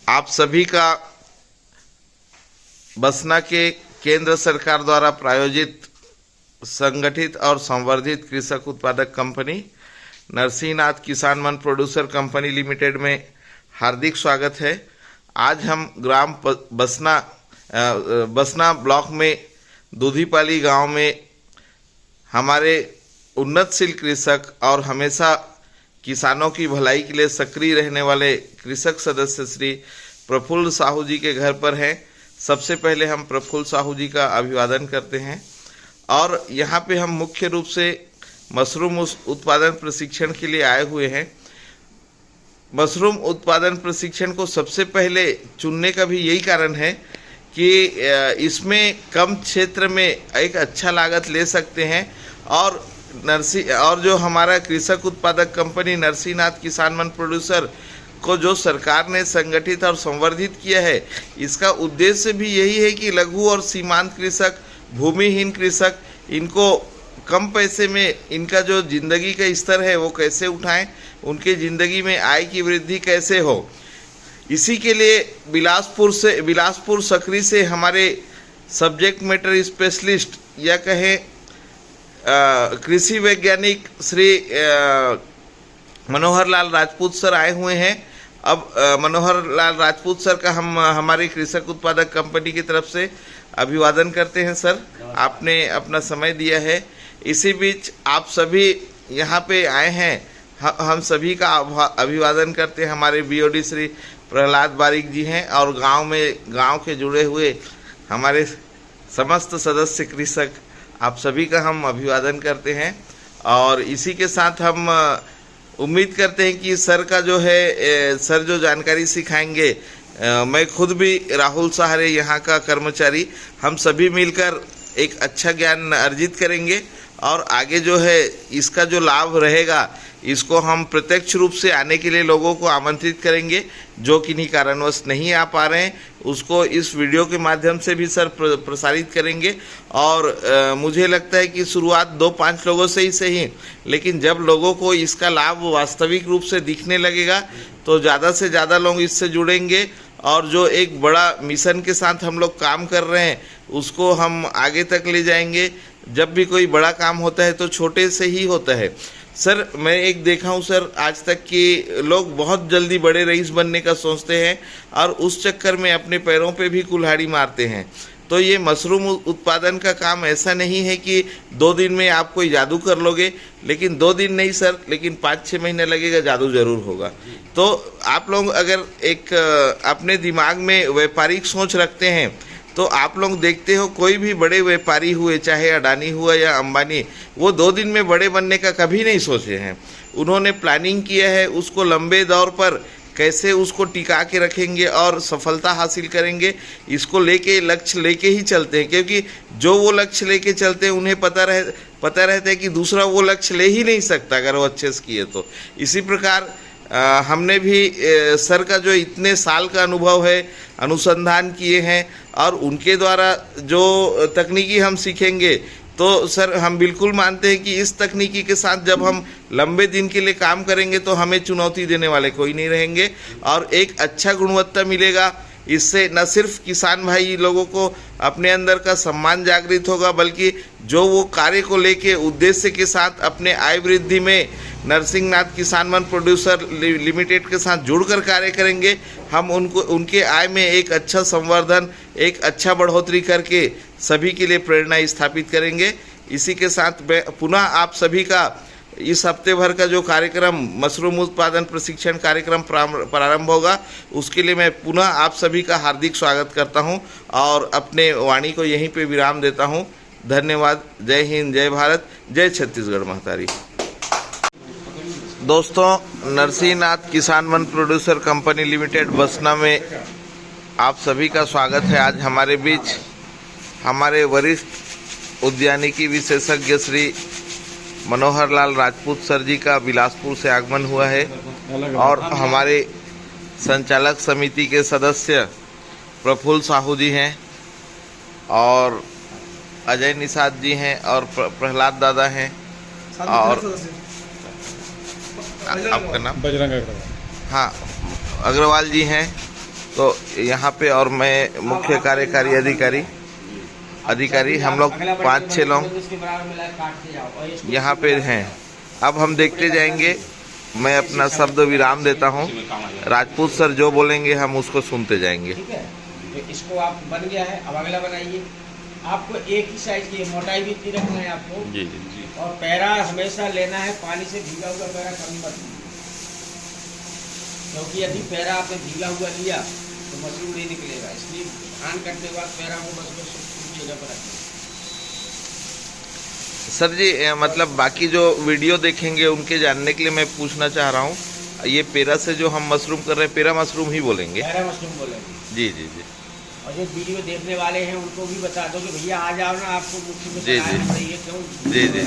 आप सभी का बसना के केंद्र सरकार द्वारा प्रायोजित संगठित और संवर्धित कृषक उत्पादक कंपनी नरसिंहनाथ किसान मन प्रोड्यूसर कंपनी लिमिटेड में हार्दिक स्वागत है। आज हम ग्राम बसना ब्लॉक में दूधीपाली गांव में हमारे उन्नतशील कृषक और हमेशा किसानों की भलाई के लिए सक्रिय रहने वाले कृषक सदस्य श्री प्रफुल्ल साहू जी के घर पर हैं। सबसे पहले हम प्रफुल्ल साहू जी का अभिवादन करते हैं और यहाँ पे हम मुख्य रूप से मशरूम उत्पादन प्रशिक्षण के लिए आए हुए हैं। मशरूम उत्पादन प्रशिक्षण को सबसे पहले चुनने का भी यही कारण है कि इसमें कम क्षेत्र में एक अच्छा लागत ले सकते हैं और जो हमारा कृषक उत्पादक कंपनी नरसिंहनाथ किसान मन प्रोड्यूसर को जो सरकार ने संगठित और संवर्धित किया है, इसका उद्देश्य भी यही है कि लघु और सीमांत कृषक, भूमिहीन कृषक, इनको कम पैसे में इनका जो जिंदगी का स्तर है वो कैसे उठाएं, उनके ज़िंदगी में आय की वृद्धि कैसे हो। इसी के लिए बिलासपुर सकरी से हमारे सब्जेक्ट मैटर स्पेशलिस्ट या कहें कृषि वैज्ञानिक श्री मनोहर लाल राजपूत सर आए हुए हैं। अब मनोहर लाल राजपूत सर का हम हमारी कृषक उत्पादक कंपनी की तरफ से अभिवादन करते हैं। सर, आपने अपना समय दिया है। इसी बीच आप सभी यहाँ पे आए हैं, हम सभी का अभिवादन करते हैं। हमारे बीओडी श्री प्रहलाद बारिक जी हैं और गांव के जुड़े हुए हमारे समस्त सदस्य कृषक, आप सभी का हम अभिवादन करते हैं। और इसी के साथ हम उम्मीद करते हैं कि सर का जो है सर जो जानकारी सिखाएंगे, मैं खुद भी राहुल सहारे यहाँ का कर्मचारी, हम सभी मिलकर एक अच्छा ज्ञान अर्जित करेंगे और आगे जो है इसका जो लाभ रहेगा इसको हम प्रत्यक्ष रूप से आने के लिए लोगों को आमंत्रित करेंगे। जो किन्हीं कारणवश नहीं आ पा रहे हैं उसको इस वीडियो के माध्यम से भी सर प्रसारित करेंगे। और मुझे लगता है कि शुरुआत 2-5 लोगों से ही सही, लेकिन जब लोगों को इसका लाभ वास्तविक रूप से दिखने लगेगा तो ज़्यादा से ज़्यादा लोग इससे जुड़ेंगे और जो एक बड़ा मिशन के साथ हम लोग काम कर रहे हैं उसको हम आगे तक ले जाएंगे। जब भी कोई बड़ा काम होता है तो छोटे से ही होता है। सर, मैं एक देखा हूँ सर, आज तक कि लोग बहुत जल्दी बड़े रईस बनने का सोचते हैं और उस चक्कर में अपने पैरों पे भी कुल्हाड़ी मारते हैं। तो ये मशरूम उत्पादन का काम ऐसा नहीं है कि 2 दिन में आप कोई जादू कर लोगे, लेकिन 2 दिन नहीं सर, लेकिन 5-6 महीने लगेगा, जादू जरूर होगा। तो आप लोग अगर एक अपने दिमाग में व्यापारिक सोच रखते हैं तो आप लोग देखते हो कोई भी बड़े व्यापारी हुए, चाहे अडानी हुआ या अंबानी, वो 2 दिन में बड़े बनने का कभी नहीं सोचे हैं। उन्होंने प्लानिंग किया है, उसको लंबे दौर पर कैसे उसको टिका के रखेंगे और सफलता हासिल करेंगे, इसको लेके लक्ष्य लेके ही चलते हैं। क्योंकि जो वो लक्ष्य लेके चलते हैं उन्हें पता रहता है कि दूसरा वो लक्ष्य ले ही नहीं सकता अगर वो अच्छे से किए तो। इसी प्रकार हमने भी सर का जो इतने साल का अनुभव है, अनुसंधान किए हैं और उनके द्वारा जो तकनीकी हम सीखेंगे तो सर हम बिल्कुल मानते हैं कि इस तकनीकी के साथ जब हम लंबे दिन के लिए काम करेंगे तो हमें चुनौती देने वाले कोई नहीं रहेंगे और एक अच्छा गुणवत्ता मिलेगा। इससे न सिर्फ किसान भाई लोगों को अपने अंदर का सम्मान जागृत होगा, बल्कि जो वो कार्य को लेके उद्देश्य के साथ अपने आय वृद्धि में नरसिंहनाथ किसान मन प्रोड्यूसर लिमिटेड के साथ जुड़कर कार्य करेंगे, हम उनके आय में एक अच्छा संवर्धन, एक अच्छा बढ़ोतरी करके सभी के लिए प्रेरणा स्थापित करेंगे। इसी के साथ पुनः आप सभी का इस हफ्ते भर का जो कार्यक्रम मशरूम उत्पादन प्रशिक्षण कार्यक्रम प्रारंभ होगा, उसके लिए मैं पुनः आप सभी का हार्दिक स्वागत करता हूं और अपने वाणी को यहीं पे विराम देता हूं। धन्यवाद। जय हिंद, जय भारत, जय छत्तीसगढ़ महतारी। दोस्तों, नरसिंहनाथ किसान मन प्रोड्यूसर कंपनी लिमिटेड बसना में आप सभी का स्वागत है। आज हमारे बीच हमारे वरिष्ठ उद्यानिकी विशेषज्ञ श्री मनोहर लाल राजपूत सर जी का बिलासपुर से आगमन हुआ है और हमारे संचालक समिति के सदस्य प्रफुल्ल साहू जी हैं और अजय निषाद जी हैं और प्रहलाद दादा हैं और आपका नाम बजरंग अग्रवाल। हाँ, अग्रवाल जी हैं तो यहाँ पे और मैं मुख्य कार्यकारी अधिकारी हम लोग 5-6 लोग यहाँ पे हैं। अब हम देखते जाएंगे। मैं अपना शब्द विराम देता हूँ। राजपूत सर जो बोलेंगे हम उसको सुनते जाएंगे। ठीक है, तो इसको आप बन गया है, अब अगला बनाइए। आपको एक ही साइज की मोटाई भी इतनी रखना है आपको। जी जी जी। और पैरा हमेशा लेना है पानी से भीगा हुआ पैरा कभी मत लीजिए, क्योंकि यदि पैरा आपने भीगा हुआ लिया तो मशरूम नहीं निकलेगा। इसलिए धान करने के बाद पैरा को बस जगह पर रखिए। सर जी मतलब बाकी जो वीडियो देखेंगे उनके जानने के लिए मैं पूछना चाह रहा हूँ, ये पेरा से जो हम मशरूम कर रहे हैं पेरा मशरूम ही बोलेंगे? पैरा मशरूम बोलेंगे। जी जी जी। और जो वीडियो देखने वाले हैं उनको भी बता दो कि भैया आ जाओ ना, आपको मुख्य में जी जी ये क्यों जी जी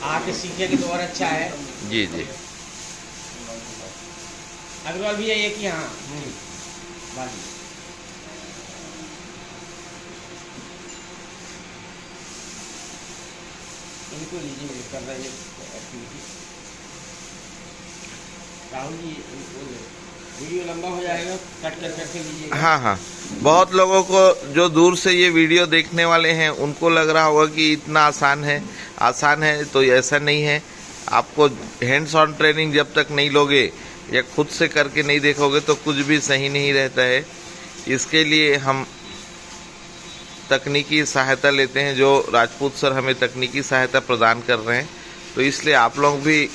आके सीखेंगे तो और अच्छा है। जी जी। अग्रवाल भैया एक ही, हाँ इनको लीजिए कर रहे हैं एक्टिविटी। राहुल जी वीडियो लंबा हो जाएगा, कट कर करके लीजिए। हाँ हाँ, बहुत लोगों को जो दूर से ये वीडियो देखने वाले हैं उनको लग रहा होगा कि इतना आसान है, तो ऐसा नहीं है। आपको हैंड्स ऑन ट्रेनिंग जब तक नहीं लोगे या खुद से करके नहीं देखोगे तो कुछ भी सही नहीं रहता है। इसके लिए हम तकनीकी सहायता लेते हैं, जो राजपूत सर हमें तकनीकी सहायता प्रदान कर रहे हैं। तो इसलिए आप लोग भी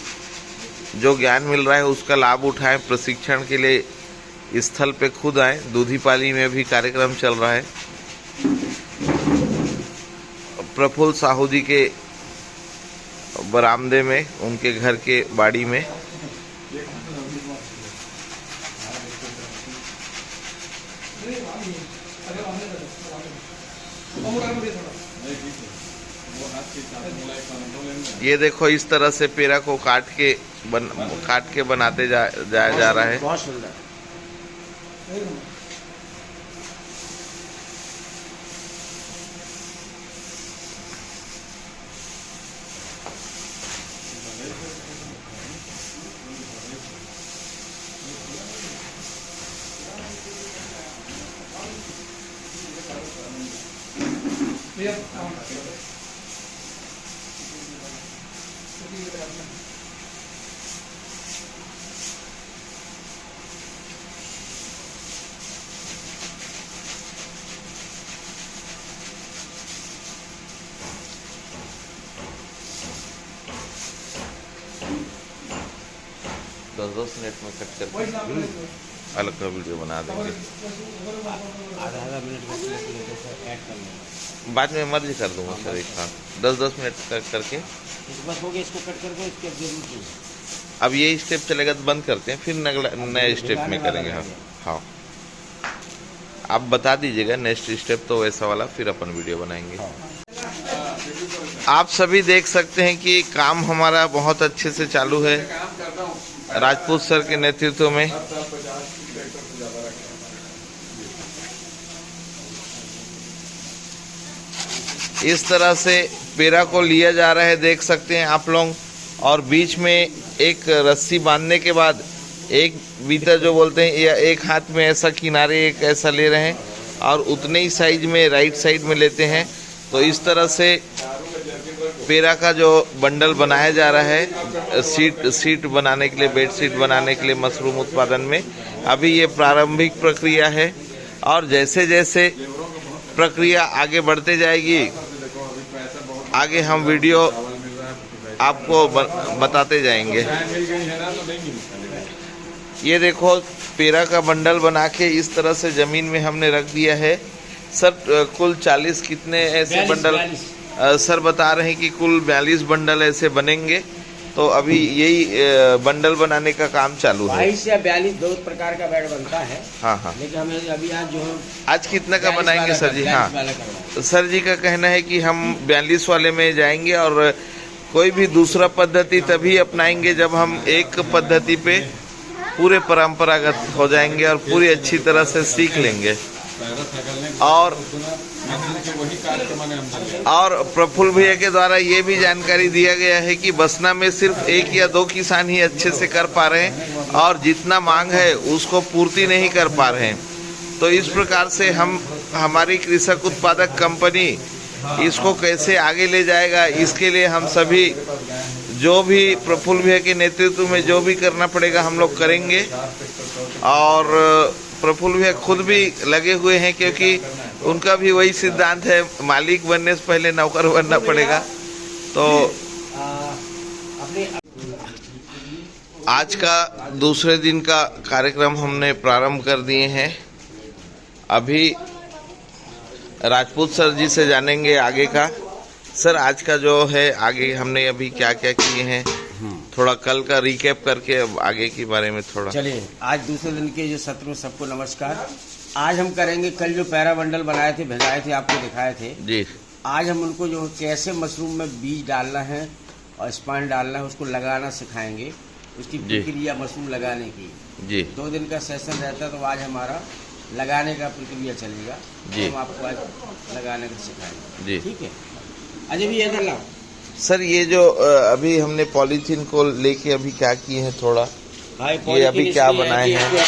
जो ज्ञान मिल रहा है उसका लाभ उठाएं। प्रशिक्षण के लिए स्थल पे खुद आएं। दूधीपाली में भी कार्यक्रम चल रहा है प्रफुल्ल साहू जी के बरामदे में, उनके घर के बाड़ी में। ये देखो इस तरह से पेरा को काट के बनाते जाया जा रहा है। बहुत सुंदर। दस मिनट में कट करके अलग का वीडियो बना देंगे। आधा मिनट में ऐड कर लेंगे, बाद में मर्ज कर दूंगा सर एक साथ 10-10 मिनट करके। बस हो गया, इसको कट करके इसके जरूर की। अब ये स्टेप चलेगा तो बंद करते हैं, फिर नए स्टेप में करेंगे हम। हाँ आप बता दीजिएगा नेक्स्ट स्टेप तो वैसा वाला, फिर अपन वीडियो बनाएंगे। आप सभी देख सकते हैं कि काम हमारा बहुत अच्छे से चालू है राजपूत सर के नेतृत्व में। इस तरह से पेरा को लिया जा रहा है, देख सकते हैं आप लोग। और बीच में एक रस्सी बांधने के बाद एक बीता जो बोलते हैं, या एक हाथ में ऐसा किनारे एक ऐसा ले रहे हैं और उतने ही साइज में राइट साइड में लेते हैं। तो इस तरह से पेरा का जो बंडल बनाया जा रहा है सीट बनाने के लिए, बेड शीट बनाने के लिए मशरूम उत्पादन में। अभी ये प्रारंभिक प्रक्रिया है और जैसे जैसे प्रक्रिया आगे बढ़ते जाएगी, आगे हम वीडियो आपको बताते जाएंगे। ये देखो पेरा का बंडल बना के इस तरह से जमीन में हमने रख दिया है। सर कुल 40 कितने ऐसे बंडल सर बता रहे हैं कि कुल 42 बंडल ऐसे बनेंगे। तो अभी यही बंडल बनाने का काम चालू है। 22 या 42 दो प्रकार का बेड बनता है। हाँ हाँ, लेकिन हमें अभी आज कितना का बनाएंगे सर जी? हाँ सर जी का कहना है कि हम 42 वाले में जाएंगे और कोई भी दूसरा पद्धति तभी अपनाएंगे जब हम एक पद्धति पे पूरे परंपरागत हो जाएंगे और पूरी अच्छी तरह से सीख लेंगे। और प्रफुल्ल भैया के द्वारा ये भी जानकारी दिया गया है कि बसना में सिर्फ 1 या 2 किसान ही अच्छे से कर पा रहे हैं और जितना मांग है उसको पूर्ति नहीं कर पा रहे हैं। तो इस प्रकार से हमारी कृषक उत्पादक कंपनी इसको कैसे आगे ले जाएगा, इसके लिए हम सभी जो भी प्रफुल्ल भैया के नेतृत्व में जो भी करना पड़ेगा हम लोग करेंगे। और प्रफुल्ल भैया खुद भी लगे हुए हैं, क्योंकि उनका भी वही सिद्धांत है, मालिक बनने से पहले नौकर बनना पड़ेगा। तो आज का दूसरे दिन का कार्यक्रम हमने प्रारंभ कर दिए हैं। अभी राजपूत सर जी से जानेंगे आगे का। सर, आज का जो है आगे हमने अभी क्या क्या किए हैं, थोड़ा कल का रिकैप करके अब आगे के बारे में थोड़ा। चलिए, आज दूसरे दिन के जो सत्र में सबको नमस्कार। आज हम करेंगे, कल जो पैरा बंडल बनाए थे, भेजाए थे, आपको दिखाए थे जी। आज हम उनको जो कैसे मशरूम में बीज डालना है और स्पान डालना है उसको लगाना सिखाएंगे, उसकी प्रक्रिया मशरूम लगाने की जी। 2 दिन का सेशन रहता है, तो आज हमारा लगाने का प्रक्रिया चलेगा जी। हम आपको आज लगाने का सिखाएंगे जी, ठीक है। अजय भी इधर लाओ। सर, ये जो अभी हमने पॉलीथीन को लेके अभी क्या किए हैं थोड़ा, ये अभी क्या बनाए हैं?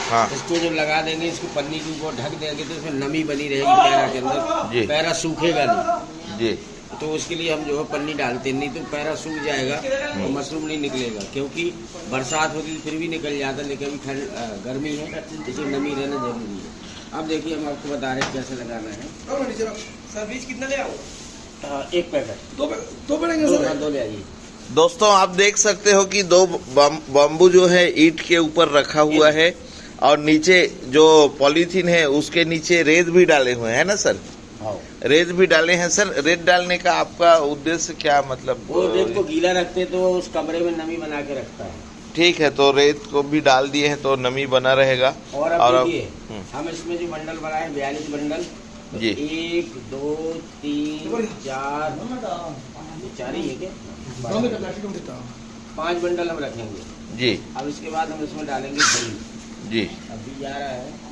हाँ, इसको जब लगा देंगे, इसको पन्नी के ऊपर ढक देंगे तो इसमें नमी बनी रहेगी पैरा के अंदर, पैरा सूखेगा नहीं जी। तो उसके लिए हम जो है पन्नी डालते, नहीं तो पैरा सूख जाएगा और मशरूम नहीं निकलेगा, क्योंकि बरसात होती फिर भी निकल जाता, लेकिन अभी ठंड गर्मी है, इसमें नमी रहना जरूरी है। अब देखिए, हम आपको बता रहे हैं कैसे लगाना है। सर, बीज कितना ले आओ? 1 पैकेट। 2 पड़ेंगे सर? 2 ले आइए। दोस्तों, आप देख सकते हो कि 2 बम्बू जो है ईंट के ऊपर रखा हुआ है, और नीचे जो पॉलीथीन है उसके नीचे रेत भी डाले हुए हैं ना सर? रेत भी डाले हैं सर। रेत डालने का आपका उद्देश्य क्या, मतलब? वो रेत को गीला रखते तो उस कमरे में नमी बना के रखता है। ठीक है, तो रेत को भी डाल दिए हैं तो नमी बना रहेगा। और अब देखिए, हम इसमें जो बंडल बनाए 42 बंडल जी। 1 2 3 4 ही है क्या? 5 बंडल हम रखेंगे जी। अब इसके बाद हम इसमें डालेंगे दही जी। अभी जा रहा है,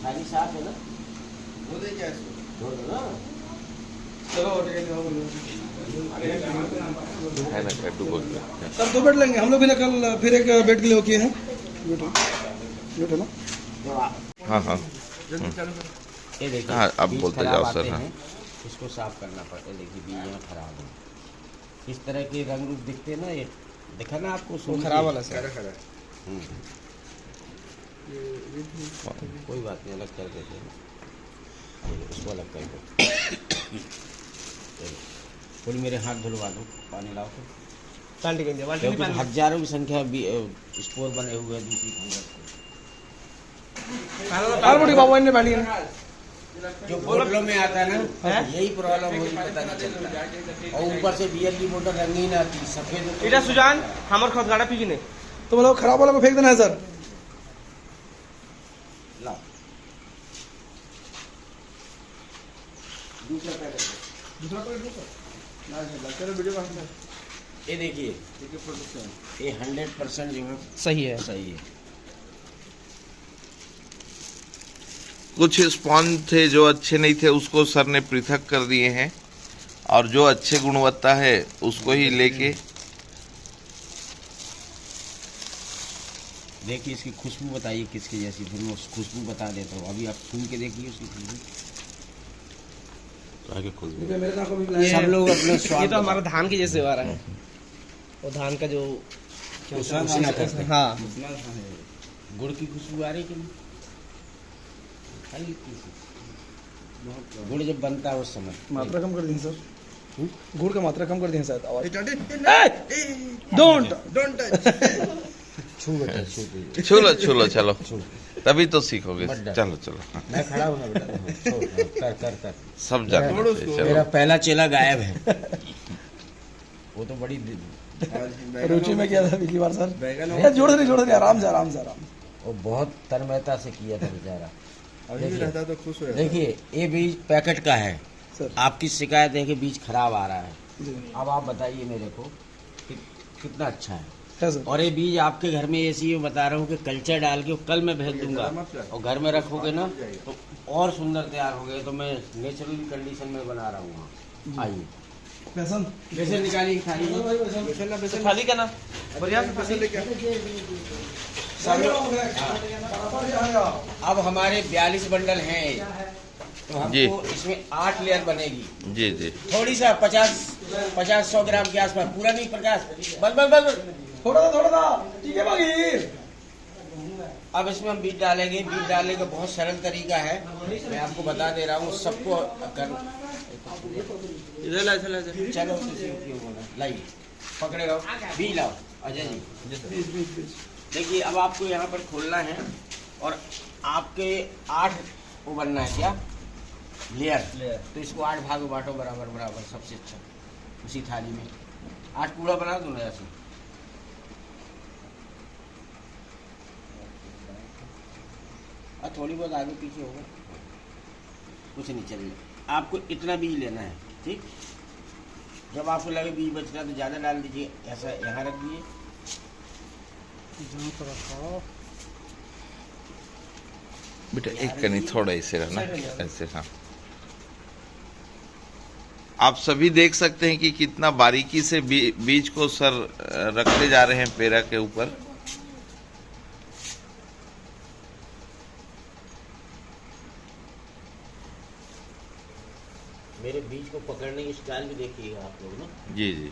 खाली साफ है ना, सर 2 बेड लेंगे हम लोग भी ना, कल फिर एक बेड के लिए किए हैं बेड है ना। हाँ हाँ, ये देखिए, हाँ, अब बोलते जाओ सर। हाँ, इसको साफ करना पड़ता है। देखिए, बीज यहाँ खराब है, इस तरह के रंग रूप दिखते हैं ना, ये देखा ना आपको, सो खराब वाला सर। कोई बात नहीं, अलग कर देते हैं, उसको अलग कर दो। थोड़ी मेरे हाथ धुलवा दो, पानी लाओ, क्योंकि हजारों की संख्या स्पोर बने हुए हैं दूसरी फंगस। जो बोतलों में आता है ना, यही प्रॉब्लम होती, पता नहीं चलता। और ऊपर से बियर की बोतल रंगीन आती, सफेद। इटा सुजान हमर खुद गाड़ा पी ने, तो मतलब खराब वाला में फेंक देना है सर। ला दूसरा पैकेट ये देखिए, ये 100% जो है सही है। कुछ स्पॉन्ज थे जो अच्छे नहीं थे, उसको सर ने पृथक कर दिए हैं, और जो अच्छे गुणवत्ता है उसको ही लेके। देखिए, इसकी खुशबू बताइए किसकी जैसी, फिर मैं खुशबू बता देता हूँ। अभी आप सुन के देखिए उसकी खुशबू। सब लोग अपने स्वाद, ये तो हमारा धान की जैसे आ रहा है, वो धान का जो करते हैं। हाँ, गुड़ की खुशबू आ रही कि नहीं? गुड़ जब बनता है उस समय मात्रा कम कर दी सर, गुड़ का मात्रा कम कर दिया शायद। आवाज डोंट छू लो चलो, तभी तो सीखोगे। चलो मैं खड़ा हूँ बेटा, कर सब जाने। मेरा पहला चेला गायब है। वो तो बड़ी रुचि में किया था पिछली बार सर। जोड़ दे आराम से। वो बहुत तन्मयता से किया था बेचारा। तो खुश हो। देखिए, ये बीज पैकेट का है सर। आपकी शिकायत है कि बीज खराब आ रहा है। अब आप बताइए मेरे को कि कितना अच्छा है सर। और ये बीज आपके घर में ऐसी बता रहा हूँ कि कल्चर डाल के कल मैं भेज दूंगा, और घर में रखोगे ना तो और सुंदर तैयार हो गए। तो मैं नेचुरल कंडीशन में बना रहा हूँ। आइए, बेसन बेसन निकालिए थाली में। थाली का ना बढ़िया बेसन लेके सब लोग अब हमारे 42 बंडल हैं तो जी। हमको इसमें 8 लेयर बनेगी। जी जी थोड़ी सा 50-100 ग्राम के आसपास, पूरा नहीं प्रकाश, बस बस बस। थोड़ा सा ठीक है भाई। अब इसमें हम बीज डालेंगे। बीज डालने का बहुत सरल तरीका है, मैं आपको बता दे रहा हूँ सबको कर। चलो लाइए, पकड़े रहो, बीज लाओ अजय जी। देखिए अब आपको यहाँ पर खोलना है और आपके 8 वो बनना है क्या लेयर, तो इसको 8 भाग में बांटो बराबर बराबर, सबसे अच्छा उसी थाली में 8 पूरा बना दो ना ऐसे। और थोड़ी बहुत आगे पीछे होगा, कुछ नहीं चलेगा। आपको इतना बीज लेना है, ठीक। जब आपको लगे बीज बच रहा तो ज़्यादा डाल दीजिए, ऐसा यहाँ रख दीजिए। बेटा एक कनी थोड़ा ऐसे रहना, ऐसे। हाँ, आप सभी देख सकते हैं कि कितना बारीकी से बीज को सर रखते जा रहे हैं पेरा के ऊपर। मेरे बीज को पकड़ने की स्टाइल भी देखिएगा आप लोग ना। जी जी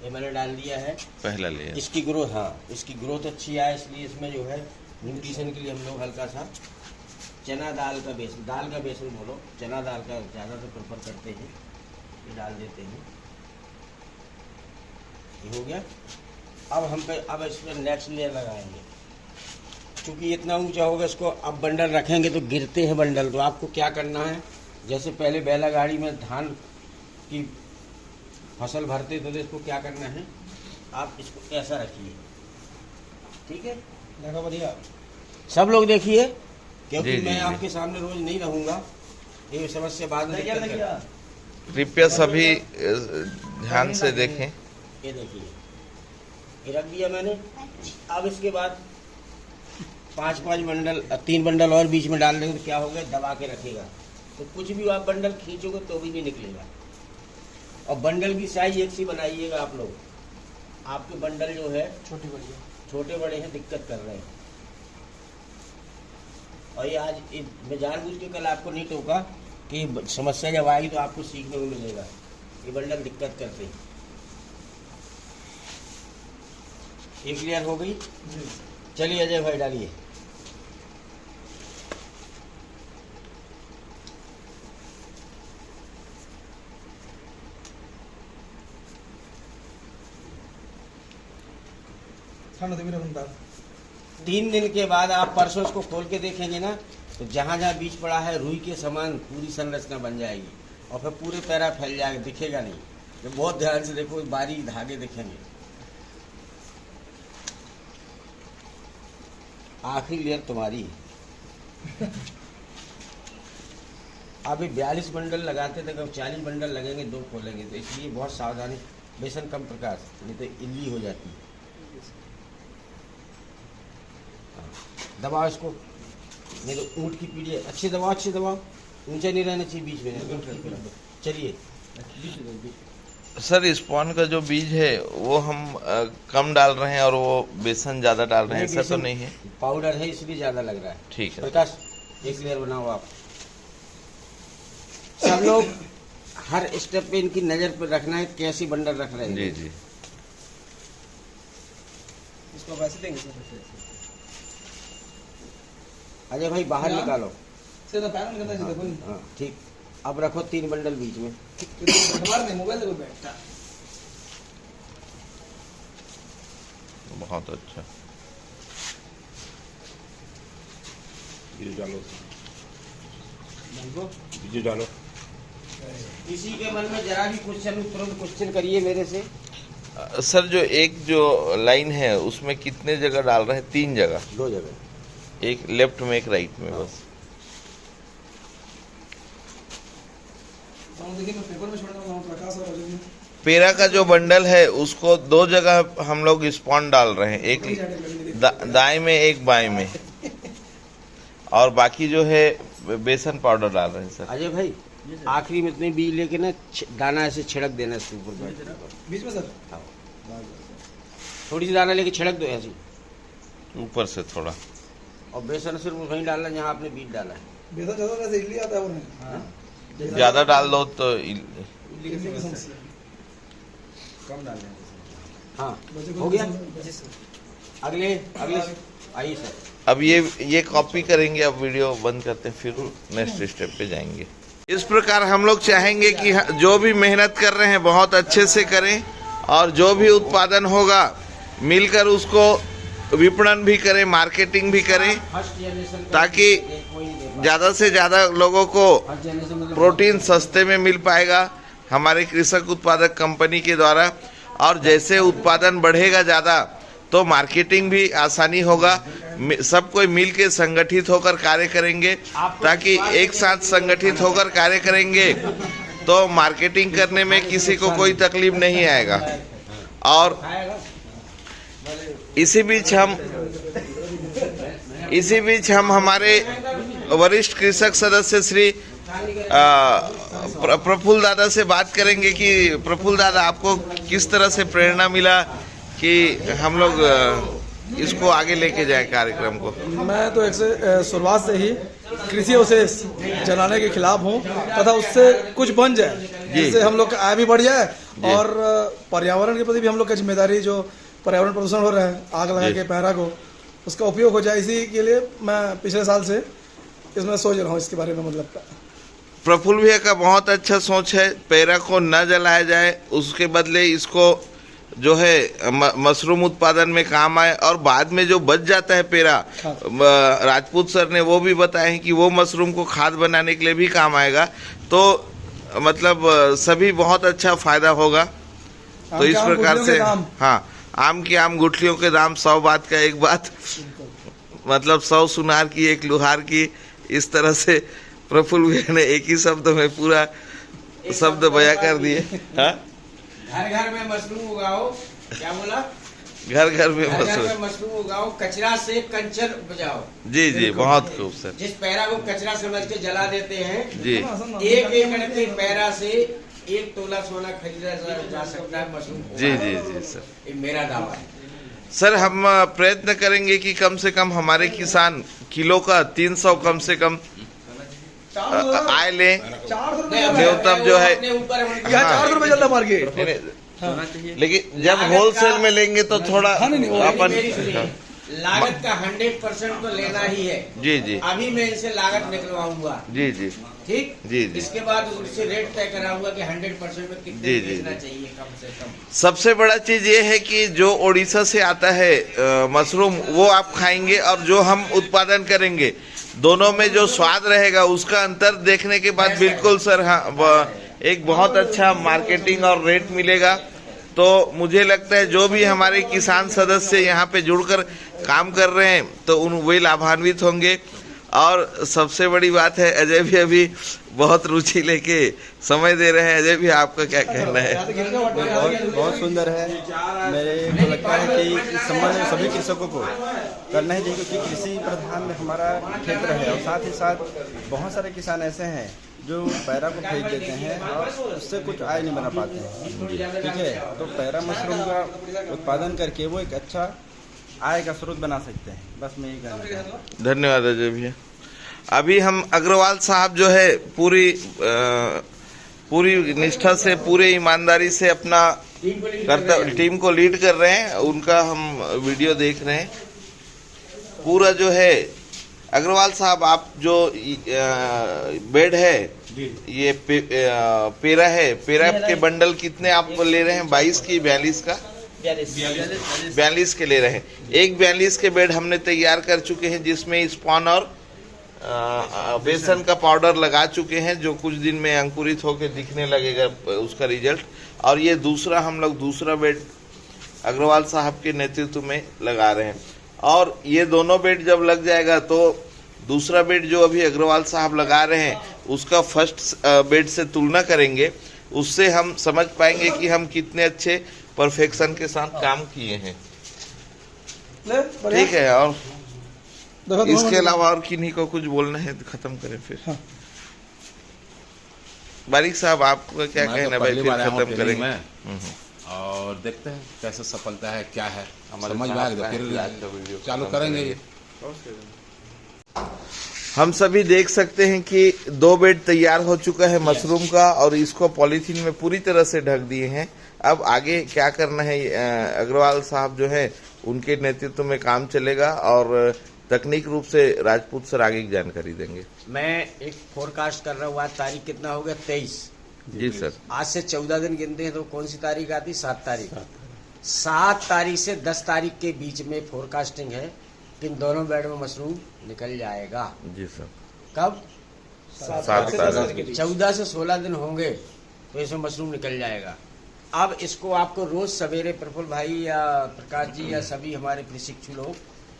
ये मैंने डाल दिया है पहला लेयर। इसकी ग्रोथ, हाँ इसकी ग्रोथ अच्छी आए इसलिए इसमें जो है न्यूट्रिशन के लिए हम लोग हल्का सा चना दाल का बेसन, दाल का बेसन बोलो, चना दाल का ज़्यादा तो प्रेफर करते हैं, ये डाल देते हैं। ये हो गया। अब इसमें नेक्स्ट लेयर लगाएंगे। क्योंकि इतना ऊंचा होगा इसको अब बंडल रखेंगे तो गिरते हैं बंडल, तो आपको क्या करना है, जैसे पहले बैला गाड़ी में धान की फसल भरते थे तो इसको क्या करना है, आप इसको ऐसा रखिए, ठीक है। देखो बढ़िया, सब लोग देखिए, क्योंकि जी, मैं जी। आपके सामने रोज नहीं रहूंगा, ये समस्या बाद में दिक्कत करे। कृपया सभी ध्यान से देखें। ये देखिए, ये रख दिया मैंने। अब इसके बाद 5-5 बंडल, 3 बंडल और बीच में डाल देंगे तो क्या होगा, दबा के रखेगा, तो कुछ भी आप बंडल खींचोगे तो भी नहीं निकलेगा। और बंडल की साइज एक सी बनाइएगा आप लोग। आपके बंडल जो है छोटे बड़े हैं, दिक्कत कर रहे हैं। और ये आज मैं जानबूझ के कल आपको नहीं टोका कि समस्या जब आएगी तो आपको सीखने को मिलेगा, ये बंडल दिक्कत करते हैं। एक लेयर हो गई, चलिए अजय भाई डालिए। ठंड से भी रखता। 3 दिन के बाद आप परसों इसको खोल के देखेंगे ना, तो जहाँ जहाँ बीज पड़ा है रुई के समान पूरी संरचना बन जाएगी और फिर पूरे पैरा फैल जाएगा, दिखेगा नहीं। तो बहुत ध्यान से देखो, बारीक धागे दिखेंगे। आखिरी लेयर तुम्हारी है। अभी 42 बंडल लगाते थे, कब 40 बंडल लगेंगे, 2 खोलेंगे, तो इसलिए बहुत सावधानी। बेसन कम प्रकाश, नहीं तो इल्ली हो जाती है। दबाओ इसको, नहीं तो ऊँट की पीढ़ी है। अच्छे दबाओ, अच्छे दबाओ, ऊंचा नहीं रहना चाहिए बीच में। चलिए सर स्पॉन का जो बीज है वो हम कम डाल रहे हैं और वो बेसन ज्यादा डाल रहे हैं, ऐसा तो नहीं है? पाउडर है इसलिए ज्यादा लग रहा है। ठीक है प्रकाश, एक लेयर बनाओ आप। सब लोग हर स्टेप पे इनकी नजर पर रखना है, कैसी बंडल रख रहे हैं। जी जी इसको वैसे देंगे सर। अजय भाई बाहर निकालो। सीधा पैर निकलता है देखो। हाँ ठीक। अब रखो 3 बंडल बीच में। हमारे में मोबाइल देखो बैठता। बहुत अच्छा। बीज डालो, देखो, बीज डालो। किसी के मन में जरा भी क्वेश्चन, तुरंत क्वेश्चन करिए मेरे से। सर जो एक जो लाइन है उसमें कितने जगह डाल रहे हैं? 3 जगह, 2 जगह, एक लेफ्ट में एक राइट में बस। देखिए मैं पेपर में छोड़ रहा हूँ प्रकाश और अजय। पेरा का जो बंडल है उसको 2 जगह हम लोग स्पॉन डाल रहे हैं, एक दाएं में एक, बाएं में, और बाकी जो है बेसन पाउडर डाल रहे हैं सर। अजय भाई आखिरी में इतने बीज लेके ना दाना ऐसे छिड़क देना इसके ऊपर बीच में सर थोड़ी सी दाना लेके छिड़क दो ऐसे ऊपर से थोड़ा, और बेसन सिर्फ वहीं डालना जहाँ आपने बीज डाला है। बेसन ज्यादा वैसे इडली आता है वो नहीं ज्यादा डाल दो तो हाँ हो गया। अगले अगले आइए सर। अब ये कॉपी करेंगे, अब वीडियो बंद करते हैं, फिर नेक्स्ट स्टेप पे जाएंगे। इस प्रकार हम लोग चाहेंगे कि जो भी मेहनत कर रहे हैं बहुत अच्छे से करें, और जो भी उत्पादन होगा मिलकर उसको विपणन भी करें, मार्केटिंग भी करें, ताकि ज़्यादा से ज़्यादा लोगों को प्रोटीन सस्ते में मिल पाएगा हमारे कृषक उत्पादक कंपनी के द्वारा। और जैसे उत्पादन बढ़ेगा ज़्यादा तो मार्केटिंग भी आसानी होगा। सब कोई मिल के संगठित होकर कार्य करेंगे, ताकि एक साथ संगठित होकर कार्य करेंगे तो मार्केटिंग करने में किसी को कोई तकलीफ नहीं आएगा। और इसी बीच हम हमारे वरिष्ठ कृषक सदस्य श्री प्रफुल्ल दादा से बात करेंगे कि प्रफुल्ल दादा आपको किस तरह से प्रेरणा मिला कि हम लोग इसको आगे लेके जाए कार्यक्रम को। मैं तो एक से शुरुआत से ही कृषि अवशेष जलाने के खिलाफ हूँ, तथा उससे कुछ बन जाए जिससे हम लोग का आय भी बढ़ जाए और पर्यावरण के प्रति भी हम लोग का जिम्मेदारी, जो पर्यावरण प्रदूषण हो रहा है आग लगा के पैरा को, उसका उपयोग हो जाए। इसी के लिए मैं पिछले साल से इसमें सोच रहा हूँ इसके बारे में। मतलब प्रफुल्ल भैया का बहुत अच्छा सोच है, पैरा को न जलाया जाए, उसके बदले इसको जो है मशरूम उत्पादन में काम आए, और बाद में जो बच जाता है पेरा, राजपूत सर ने वो भी बताया है कि वो मशरूम को खाद बनाने के लिए भी काम आएगा। तो मतलब सभी बहुत अच्छा फायदा होगा। तो इस प्रकार से हाँ, आम की आम गुठलियों के दाम 100 बात का एक बात, मतलब 100 सुनार की एक लुहार की। इस तरह से प्रफुल्ल भैया ने एक ही शब्द में पूरा शब्द बयां कर दिए। हाँ, घर घर में मशरूम उगाओ, क्या बोला? घर घर में मशरूम उगाओ, कचरा से कंचन उपजाओ। जी जी, बहुत खूब सर। जिस पैरा को कचरा समझ के जला देते हैं जी, 1 एकड़ के पैरा से 1 तोला सोना खरीदा जा सकता है मशरूम। जी जी जी सर, ये मेरा दावा है सर। हम प्रयत्न करेंगे कि कम से कम हमारे किसान किलो का 300 कम से कम आय लें। न्यूनतम जो है 400 रुपये चलता मार्केट, लेकिन जब होलसेल में लेंगे तो थोड़ा अपन लागत का 100% तो लेना ही है। जी जी, अभी मैं इनसे लागत निकलवाऊंगा। जी जी, ठीक जी जी। इसके बाद उससे रेट तय कराऊंगा कि 100% में कितने बेचना चाहिए कम से कम। सबसे बड़ा चीज ये है कि जो ओडिशा से आता है मशरूम, वो आप खाएंगे, और जो हम उत्पादन करेंगे, दोनों में जो स्वाद रहेगा उसका अंतर देखने के बाद बिल्कुल सर हाँ, एक बहुत अच्छा मार्केटिंग और रेट मिलेगा। तो मुझे लगता है जो भी हमारे किसान सदस्य यहाँ पे जुड़कर काम कर रहे हैं तो वे लाभान्वित होंगे। और सबसे बड़ी बात है, अजय भी अभी बहुत रुचि लेके समय दे रहे हैं। अजय भी आपका क्या कहना है? बहुत सुंदर है। मेरे को लगता है कि इस संबंध में सभी कृषकों को करना ही चाहिए, क्योंकि कृषि प्रधान हमारा क्षेत्र है, और साथ ही साथ बहुत सारे किसान ऐसे हैं जो पैरा को फेंक देते हैं और उससे कुछ आय नहीं बना पाते हैं। ठीक है, तो पैरा मशरूम का उत्पादन करके वो एक अच्छा आय का स्रोत बना सकते हैं। बस मैं यही कहना चाहता हूँ। धन्यवाद अजय भैया। अभी हम अग्रवाल साहब जो है पूरी निष्ठा से, पूरे ईमानदारी से अपना टीम को लीड कर रहे हैं। उनका हम वीडियो देख रहे हैं। पूरा जो है अग्रवाल साहब, आप जो बेड है ये पेरा है, पेरा के बंडल कितने आप ले रहे हैं? 22 की 42 का 42 के ले रहे हैं। एक 42 के बेड हमने तैयार कर चुके हैं, जिसमें स्पॉन और बेसन का पाउडर लगा चुके हैं, जो कुछ दिन में अंकुरित होकर दिखने लगेगा उसका रिजल्ट। और ये दूसरा बेड अग्रवाल साहब के नेतृत्व में लगा रहे हैं। और ये दोनों बेड जब लग जाएगा तो दूसरा बेड जो अभी अग्रवाल साहब लगा रहे हैं उसका फर्स्ट बेड से तुलना करेंगे, उससे हम समझ पाएंगे कि हम कितने अच्छे परफेक्शन के साथ काम किए हैं। ले बढ़िया। ठीक है। और देखो दोनों इसके अलावा और किन्हीं को कुछ बोलना है तो खत्म करें फिर। हाँ। बारिक साहब आपका क्या मैं कहना तो है भाई, पहली फिर बार आया हूँ खत्म ट्रेनिंग करेंगे। में और देखते हैं कैसे सफलता है क्या है, समझ में आएगा तो फिर चालू करेंगे ये। हम सभी देख सकते हैं कि 2 बेड तैयार हो चुका है मशरूम का और इसको पॉलीथीन में पूरी तरह से ढक दिए हैं। अब आगे क्या करना है अग्रवाल साहब जो है उनके नेतृत्व में काम चलेगा और तकनीक रूप से राजपूत सर आगे की जानकारी देंगे। मैं एक फोरकास्ट कर रहा हूँ। आज तारीख कितना हो गया? 23। जी सर। आज से 14 दिन गिनते हैं तो कौन सी तारीख आती? 7 तारीख। 7 तारीख से 10 तारीख के बीच में फोरकास्टिंग है कि इन दोनों बेड में मशरूम निकल जाएगा। जी सर। कब? 7 तारीख। 14 से 16 दिन होंगे तो इसमें मशरूम निकल जाएगा। अब इसको आपको रोज सवेरे प्रफुल्ल भाई या प्रकाश जी या सभी हमारे प्रशिक्षु लोग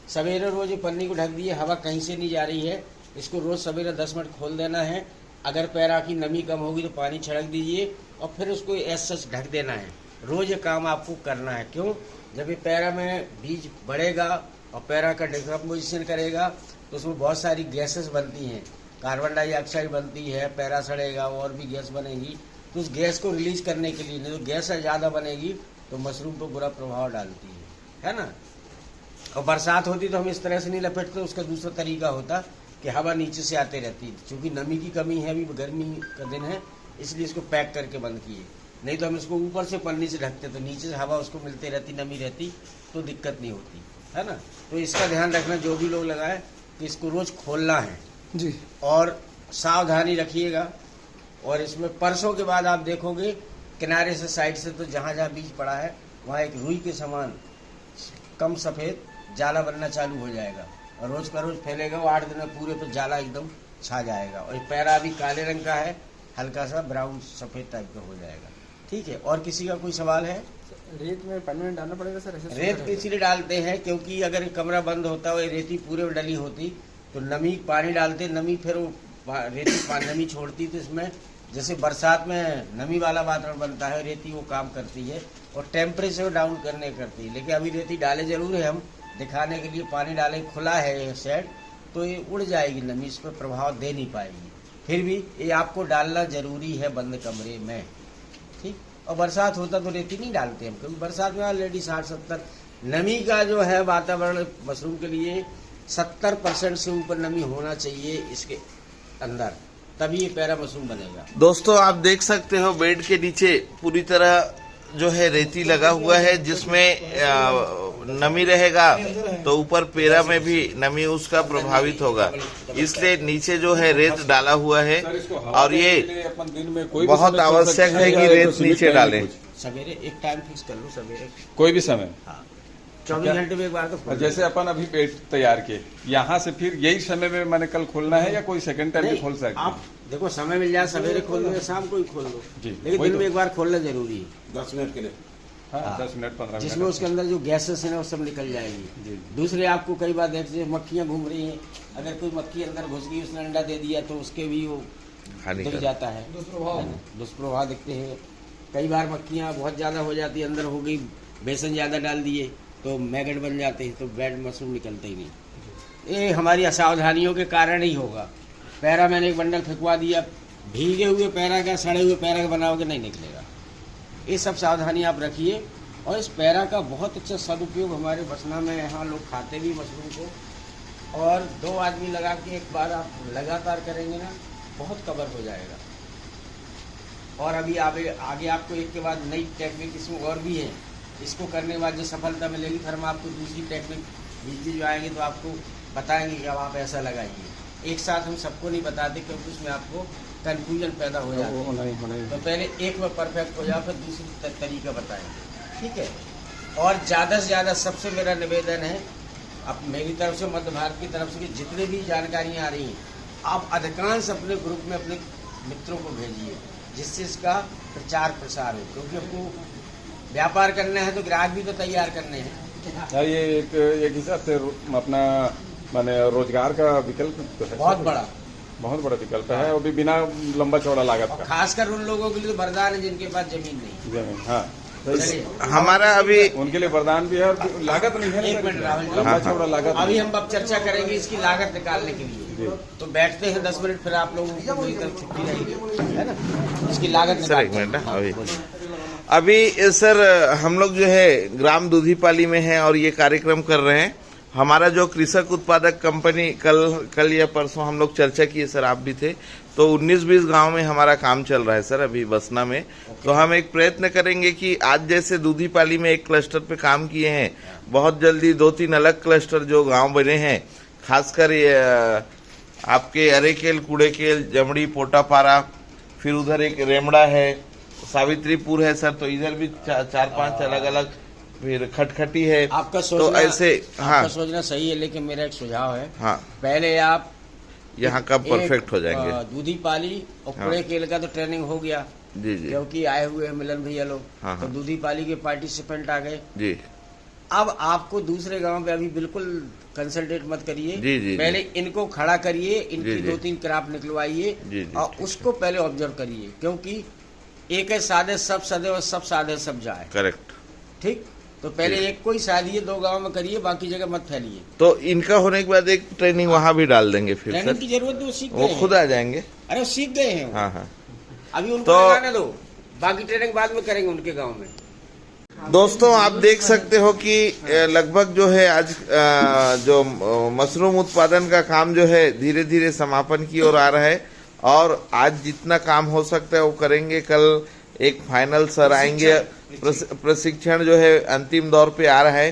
सवेरे रोज ये पन्नी को ढक दिए, हवा कहीं से नहीं जा रही है, इसको रोज सवेरे 10 मिनट खोल देना है। अगर पैरा की नमी कम होगी तो पानी छिड़क दीजिए और फिर उसको ऐसा ढक देना है। रोज ये काम आपको करना है। क्यों? जब ये पैरा में बीज बढ़ेगा और पैरा का डिकम्पोजिशन करेगा तो उसमें बहुत सारी गैसेस बनती हैं, कार्बन डाइऑक्साइड बनती है, पैरा सड़ेगा और भी गैस बनेगी। तो उस गैस को रिलीज करने के लिए, नहीं तो गैस ज़्यादा बनेगी तो मशरूम पर बुरा प्रभाव डालती है ना। और बरसात होती तो हम इस तरह से नहीं लपेटते, उसका दूसरा तरीका होता कि हवा नीचे से आते रहती है। चूंकि नमी की कमी है, अभी गर्मी का दिन है, इसलिए इसको पैक करके बंद किए। नहीं तो हम इसको ऊपर से पन्नी से ढकते तो नीचे से हवा उसको मिलती रहती, नमी रहती तो दिक्कत नहीं होती है ना। तो इसका ध्यान रखना जो भी लोग लगाए कि इसको रोज खोलना है जी। और सावधानी रखिएगा। और इसमें परसों के बाद आप देखोगे किनारे से साइड से तो जहाँ जहाँ बीज पड़ा है वहाँ एक रुई के समान कम सफ़ेद जाला बनना चालू हो जाएगा और रोज का रोज फैलेगा। वो 8 दिन में पूरे पे जाला एकदम छा जाएगा। और ये पैरा अभी काले रंग का है, हल्का सा ब्राउन सफ़ेद टाइप का हो जाएगा। ठीक है। और किसी का कोई सवाल है? रेत में पानी में डालना पड़ेगा सर? ऐसे रेत इसलिए डालते हैं क्योंकि अगर कमरा बंद होता और रेती पूरे में डली होती तो नमी, पानी डालते नमी, फिर वो रेती नमी छोड़ती तो इसमें जैसे बरसात में नमी वाला वातावरण बनता है, रेती वो काम करती है और टेम्परेचर डाउन करने करती है। लेकिन अभी रेती डाले जरूर है, हम दिखाने के लिए पानी डाले, खुला है ये सेट तो ये उड़ जाएगी नमी, इस पर प्रभाव दे नहीं पाएगी। फिर भी ये आपको डालना जरूरी है बंद कमरे में। ठीक। और बरसात होता तो रेती नहीं डालते हम, क्योंकि बरसात में ऑलरेडी 60-70 नमी का जो है वातावरण मशरूम के लिए 70% से ऊपर नमी होना चाहिए इसके अंदर, तभी ये पैरा मशरूम बनेगा। दोस्तों आप देख सकते हो बेड के नीचे पूरी तरह जो है रेती लगा हुआ है, जिसमें नमी रहेगा तो ऊपर पेरा में भी नमी उसका प्रभावित होगा, इसलिए नीचे जो है रेत डाला हुआ है। और ये बहुत आवश्यक है कि रेत नीचे डालें। सवेरे एक टाइम फिक्स कर लो, सवेरे कोई भी समय। हाँ, 24 घंटे में एक बार तो खोल जैसे अपन अभी पेट तैयार किए, यहाँ से फिर यही समय में मैंने कल खोलना है या कोई सेकंड टाइम भी खोल सकते हैं? आप देखो समय मिल जाए सवेरे खोल दो या शाम को ही खोल दो, जी, लेकिन वही दिन में तो। एक बार खोलना जरूरी है। 10 मिनट के लिए। हाँ, 10 मिनट 15 मिनट जिसमें उसके अंदर जो गैसेस है ना वो सब निकल जाएगी। जी। दूसरे आपको कई बार देखते मक्खियां घूम रही हैं, अगर कोई मक्खी अंदर घुस गई, उसने अंडा दे दिया तो उसके भी वो दिख जाता है, दुष्प्रभाव दिखते हैं। कई बार मक्खियां बहुत ज्यादा हो जाती है, अंदर हो गई, बेसन ज्यादा डाल दिए तो मैगट बन जाते हैं, तो बेड मशरूम निकलते ही नहीं। ये हमारी असावधानियों के कारण ही होगा। पैरा मैंने एक बंडल फेंकवा दिया, भीगे हुए पैरा का, सड़े हुए पैरा का बनाओगे नहीं निकलेगा। ये सब सावधानी आप रखिए। और इस पैरा का बहुत अच्छा सदुपयोग हमारे बसना में, यहाँ लोग खाते भी मशरूम को। और 2 आदमी लगा के एक बार आप लगातार करेंगे ना, बहुत कवर हो जाएगा। और अभी आगे आपको एक के बाद नई टेक्निक इसमें और भी है। इसको करने के बाद जो सफलता मिलेगी, फिर हम आपको दूसरी टेक्निक बीच जो आएंगे तो आपको बताएंगे कि अब आप ऐसा लगाइए। एक साथ हम सबको नहीं बताते क्योंकि उसमें आपको कंफ्यूजन पैदा हो जाता है। तो पहले एक में परफेक्ट हो जाओ, फिर दूसरी तरीका बताएंगे। ठीक है। और ज़्यादा से ज़्यादा सबसे मेरा निवेदन है, अब मेरी तरफ से, मध्य भारत की तरफ से, जितने भी जानकारियाँ आ रही हैं आप अधिकांश अपने ग्रुप में अपने मित्रों को भेजिए, जिससे इसका प्रचार प्रसार हो। क्योंकि हमको व्यापार करना है तो ग्राहक भी तो तैयार करने हैं। ये एक हिसाब से अपना माने रोजगार का विकल्प तो है, बहुत बड़ा विकल्प है, वो भी बिना लंबा चौड़ा लागत और का। खासकर उन लोगों के लिए तो वरदान है जिनके पास जमीन नहीं। जमीन, हाँ। हमारा अभी उनके लिए वरदान भी है और लागत नहीं है। एक मिनट राहुल जी, लंबा चौड़ा लागत अभी हम अब चर्चा करेंगे इसकी लागत निकालने के लिए। तो बैठते हैं 10 मिनट, फिर आप लोगों को मेरी तरफ छुट्टी रहेगी, है ना। इसकी लागत सर एक मिनट अभी सर हम लोग जो है ग्राम दूधीपाली में हैं और ये कार्यक्रम कर रहे हैं। हमारा जो कृषक उत्पादक कंपनी कल या परसों हम लोग चर्चा किए सर, आप भी थे, तो 19-20 गांव में हमारा काम चल रहा है सर अभी बसना में। तो हम एक प्रयत्न करेंगे कि आज जैसे दूधीपाली में एक क्लस्टर पे काम किए हैं, बहुत जल्दी 2-3 अलग क्लस्टर जो गांव बने हैं, खासकर आपके अरेकेल, कूड़ेकेल, जमड़ी, पोटापारा, फिर उधर एक रेमड़ा है, सावित्रीपुर है सर, तो इधर भी 4-5 अलग अलग, फिर खटखटी है। आपका सोचना, तो ऐसे आपका सोचना सही है, लेकिन मेरा एक सुझाव है। हाँ, पहले आप यहाँ कब परफेक्ट हो जाएंगे। दूधीपाली और कूड़ेकेल का तो ट्रेनिंग हो गया जी जी, क्योंकि आए हुए हैं मिलन भैया लोग, हाँ, तो हाँ। दूधीपाली के पार्टिसिपेंट आ गए जी अब आपको दूसरे गांव पे अभी बिल्कुल कंसल्टेट मत करिए। जी, जी, पहले इनको खड़ा करिए, इनकी जी, जी। 2-3 क्राफ्ट निकलवाइए जी, जी। और उसको पहले ऑब्जर्व करिए, क्योंकि एक है साधे सब सदे और सब साधे सब जाए। करेक्ट। ठीक, तो पहले जी। एक को ही शादी 2 गांव में करिए, बाकी जगह मत फैलिए। तो इनका होने के बाद एक ट्रेनिंग वहाँ भी डाल देंगे फिर ट्रेनिंग सर, की जरूरत नहीं, वो सीख वो गए खुद हैं। आ जाएंगे। अरे वो सीख गए हैं वो। हाँ हाँ। अभी उनको तो- लगाने दो, बाकी ट्रेनिंग बाद में करेंगे उनके गाँव में। दोस्तों आप देख सकते हो कि लगभग जो है आज जो मशरूम उत्पादन का काम जो है धीरे धीरे समापन की ओर आ रहा है, और आज जितना काम हो सकता है वो करेंगे। कल एक फाइनल सर आएंगे, प्रशिक्षण जो है अंतिम दौर पे आ रहा है।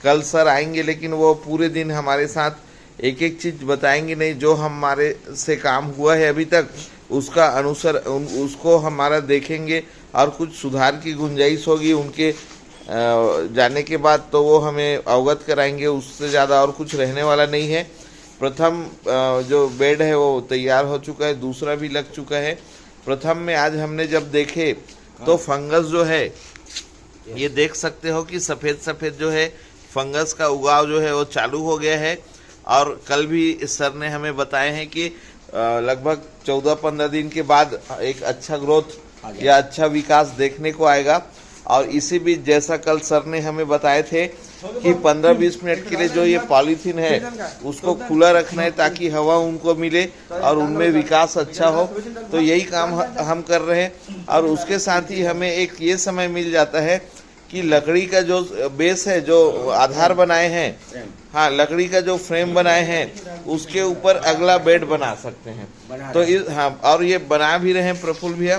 कल सर आएंगे, लेकिन वो पूरे दिन हमारे साथ एक एक चीज बताएंगे नहीं, जो हमारे से काम हुआ है अभी तक उसका अनुसार उसको हमारा देखेंगे, और कुछ सुधार की गुंजाइश होगी उनके जाने के बाद तो वो हमें अवगत कराएंगे। उससे ज़्यादा और कुछ रहने वाला नहीं है। प्रथम जो बेड है वो तैयार हो चुका है, दूसरा भी लग चुका है। प्रथम में आज हमने जब देखे तो फंगस जो है, ये देख सकते हो कि सफ़ेद सफ़ेद जो है फंगस का उगाव जो है वो चालू हो गया है। और कल भी सर ने हमें बताए हैं कि लगभग 14-15 दिन के बाद एक अच्छा ग्रोथ या अच्छा विकास देखने को आएगा। और इसी बीच जैसा कल सर ने हमें बताए थे कि 15-20 मिनट के लिए जो ये पॉलीथीन है उसको खुला रखना है ताकि हवा उनको मिले और उनमें विकास अच्छा हो। तो यही काम हम कर रहे हैं। और उसके साथ ही हमें एक ये समय मिल जाता है कि लकड़ी का जो बेस है, जो आधार बनाए हैं, हाँ, लकड़ी का जो फ्रेम बनाए हैं उसके ऊपर अगला बेड बना सकते हैं। तो हाँ, और ये बना भी रहे हैं प्रफुल्ल भैया।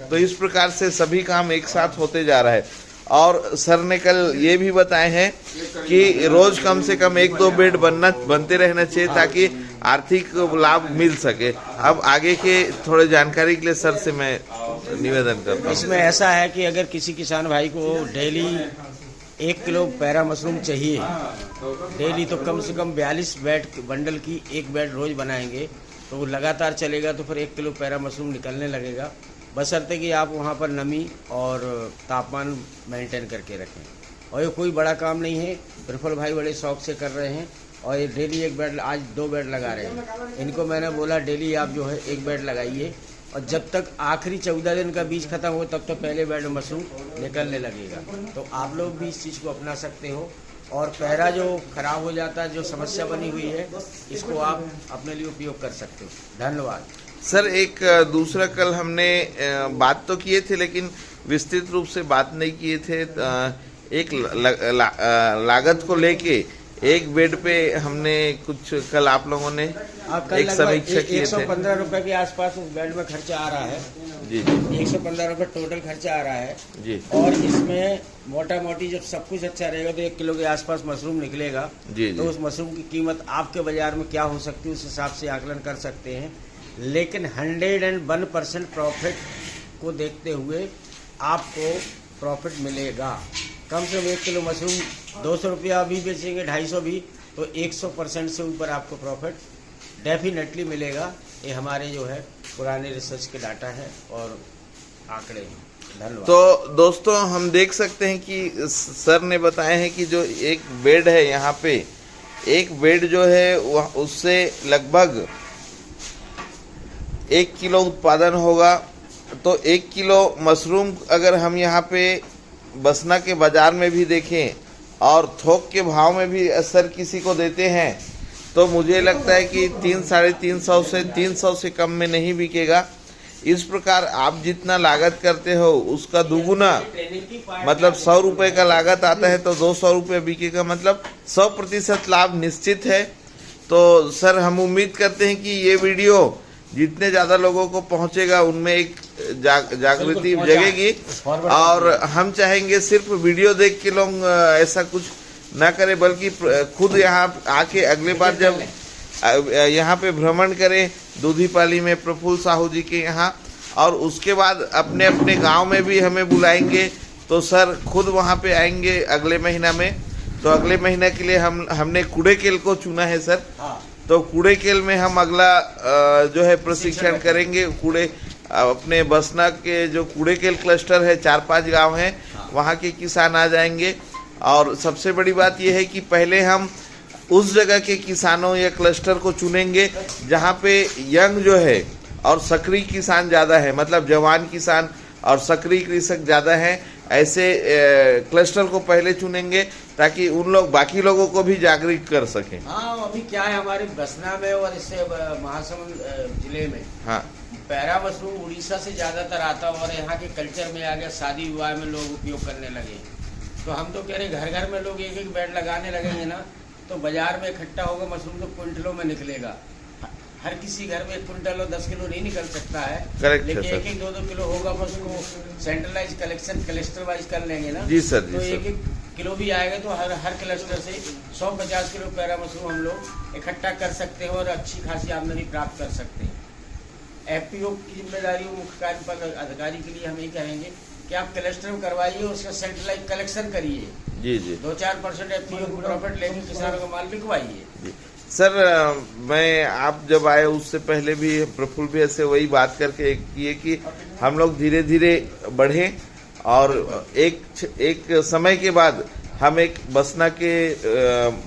तो इस प्रकार से सभी काम एक साथ होते जा रहा है। और सर ने कल ये भी बताए हैं कि रोज कम से कम 1-2 बेड बनते रहना चाहिए ताकि आर्थिक लाभ मिल सके। अब आगे के थोड़े जानकारी के लिए सर से मैं निवेदन करता हूँ। इसमें ऐसा है कि अगर किसी किसान भाई को डेली 1 किलो पैरा मशरूम चाहिए डेली, तो कम से कम 42 बेड बंडल की 1 बेड रोज बनाएंगे तो वो लगातार चलेगा, तो फिर 1 किलो पैरा मशरूम निकलने लगेगा। बशर्ते कि आप वहाँ पर नमी और तापमान मेंटेन करके रखें। और ये कोई बड़ा काम नहीं है, प्रफुल्ल भाई बड़े शौक से कर रहे हैं और ये डेली 1 बेड, आज 2 बेड लगा रहे हैं। इनको मैंने बोला डेली आप जो है 1 बेड लगाइए, और जब तक आखिरी 14 दिन का बीज खत्म हो तब तक पहले बेड में मशरूम निकलने लगेगा। तो आप लोग भी इस चीज़ को अपना सकते हो। और पैरा जो खराब हो जाता है, जो समस्या बनी हुई है, इसको आप अपने लिए उपयोग कर सकते हो। धन्यवाद सर। एक दूसरा कल हमने बात तो किए थे लेकिन विस्तृत रूप से बात नहीं किए थे। एक लागत को लेके एक बेड पे हमने कुछ कल आप लोगों ने एक समीक्षा की थे। 115 रुपए के आसपास उस बेड में खर्चा आ रहा है जी जी, 115 रुपए टोटल खर्चा आ रहा है जी। और इसमें मोटा मोटी जब सब कुछ अच्छा रहेगा तो 1 किलो के आसपास मशरूम निकलेगा। जी, तो जी। उस मशरूम की कीमत आपके बाजार में क्या हो सकती है उस हिसाब से आकलन कर सकते हैं। लेकिन 101% प्रॉफिट को देखते हुए आपको प्रॉफिट मिलेगा। कम से कम 1 किलो मशरूम 200 रुपया भी बेचेंगे, 250 भी, तो 100% से ऊपर आपको प्रॉफिट डेफिनेटली मिलेगा। ये हमारे जो है पुराने रिसर्च के डाटा है और आंकड़े हैं। धन्यवाद। तो दोस्तों हम देख सकते हैं कि सर ने बताया है कि जो एक बेड है यहाँ पे, एक बेड जो है उससे लगभग 1 किलो उत्पादन होगा। तो 1 किलो मशरूम अगर हम यहाँ पे बसना के बाजार में भी देखें और थोक के भाव में भी सर किसी को देते हैं तो मुझे लगता है कि 300-350 से 300 से कम में नहीं बिकेगा। इस प्रकार आप जितना लागत करते हो उसका दुगुना, मतलब 100 रुपये का लागत आता है तो 200 रुपये बिकेगा, मतलब 100% लाभ निश्चित है। तो सर हम उम्मीद करते हैं कि ये वीडियो जितने ज़्यादा लोगों को पहुंचेगा उनमें एक जागृति जगेगी और हम चाहेंगे सिर्फ वीडियो देख के लोग ऐसा कुछ ना करें, बल्कि खुद यहाँ आके अगले बार जब यहाँ पे भ्रमण करें दूधीपाली में प्रफुल्ल साहू जी के यहाँ, और उसके बाद अपने अपने गांव में भी हमें बुलाएंगे तो सर खुद वहाँ पे आएंगे अगले महीना में। तो अगले महीने के लिए हमने कूड़ेकेल को चुना है सर। तो कूड़ेकेल में हम अगला जो है प्रशिक्षण करेंगे। अपने बसना के जो कूड़ेकेल क्लस्टर है 4-5 गांव हैं, वहाँ के किसान आ जाएंगे। और सबसे बड़ी बात यह है कि पहले हम उस जगह के किसानों या क्लस्टर को चुनेंगे जहाँ पे यंग जो है और सक्रिय किसान ज़्यादा है, मतलब जवान किसान और सक्रिय कृषक ज़्यादा हैं। ऐसे क्लस्टर को पहले चुनेंगे ताकि उन लोग बाकी लोगों को भी जागरूक कर सकें। हाँ, अभी क्या है हमारे बसना में और इससे महासमुंद जिले में, हाँ, पैरा मशरूम उड़ीसा से ज्यादातर आता और यहाँ के कल्चर में आ गया, शादी विवाह में लोग उपयोग करने लगे। तो हम तो कह रहे घर घर में लोग एक एक बेड लगाने लगेंगे ना, तो बाजार में इकट्ठा होगा मशरूम तो क्विंटलों में निकलेगा। हर किसी घर में 1 क्विंटल और 10 किलो नहीं निकल सकता है, लेकिन 1-1, 2-2 किलो होगा। बस उसको सेंट्रलाइज कलेक्शन क्लस्टर वाइज कर लेंगे ना जी सर, तो 1-1 किलो भी आएगा तो हर क्लस्टर से 150 किलो पैरा मशरूम हम लोग इकट्ठा कर सकते हैं और अच्छी खासी आमदनी प्राप्त कर सकते हैं। एफपीओ की जिम्मेदारी मुख्य कार्यपालक अधिकारी के लिए हम यही कहेंगे कि आप क्लस्टर करवाइए, उसका सेंट्रलाइज कलेक्शन करिए जी जी, 2-4% एफपीओ को प्रॉफिट लेके किसानों का माल बिकवाइए। सर मैं आप जब आए उससे पहले भी प्रफुल्ल भी ऐसे वही बात करके किए कि हम लोग धीरे धीरे बढ़ें और एक समय के बाद हम एक बसना के